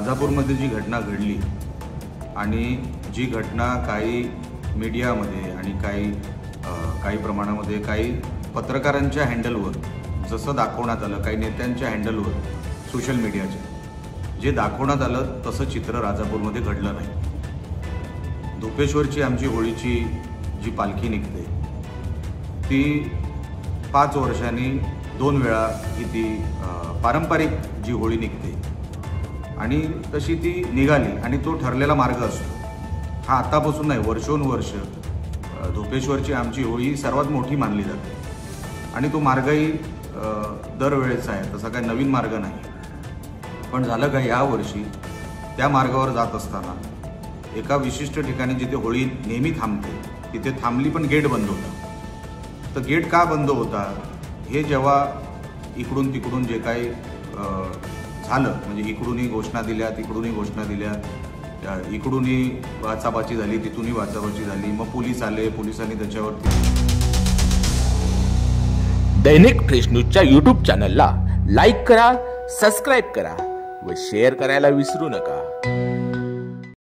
राजापूरमध्ये जी घटना घडली आणि जी घटना काही मीडियामध्ये आणि काही प्रमाणामध्ये काही पत्रकारांच्या हँडलवर जसं दाखवण्यात आलं, काही नेत्यांच्या हँडलवर सोशल मीडियाच्या जे दाखवण्यात आलं तसं चित्र राजापूरमध्ये घडलं नाही। धोपेश्वरची आमची होळीची जी पालखी निघते ती 5 वर्षांनी 2 वेळा ही ती पारंपरिक जी होळी निघते आणि तशी ती निघाली आणि तो ठरलेला मार्ग असतो। हा आतापासून नाही, वर्षोनवर्ष धोपेश्वरची आमची होळी सर्वात मोठी मानली जाते आणि तो मार्गही दरवेळेचा आहे, तसा काही नवीन मार्ग नाही। पण झालं का, या वर्षी त्या मार्गावर जात असताना एका विशिष्ट ठिकाणी जिथे होळी नेहमी थांबते तिथे थांबली, पण गेट बंद होता। तर गेट का बंद होता हे जेव्हा इकडून तिकडून जे काही झालं, म्हणजे इकडूनही घोषणा दिल्या, तिकडूनही घोषणा दिल्या, इकडूनही वाचाबाची झाली, तिथूनही वाचाबाची झाली, मग पोलीस आले, पोलिसांनी त्याच्यावर दैनिक फ्रेश न्यूजच्या यूट्यूब चॅनलला लाईक करा, सबस्क्राईब करा व शेअर करायला विसरू नका।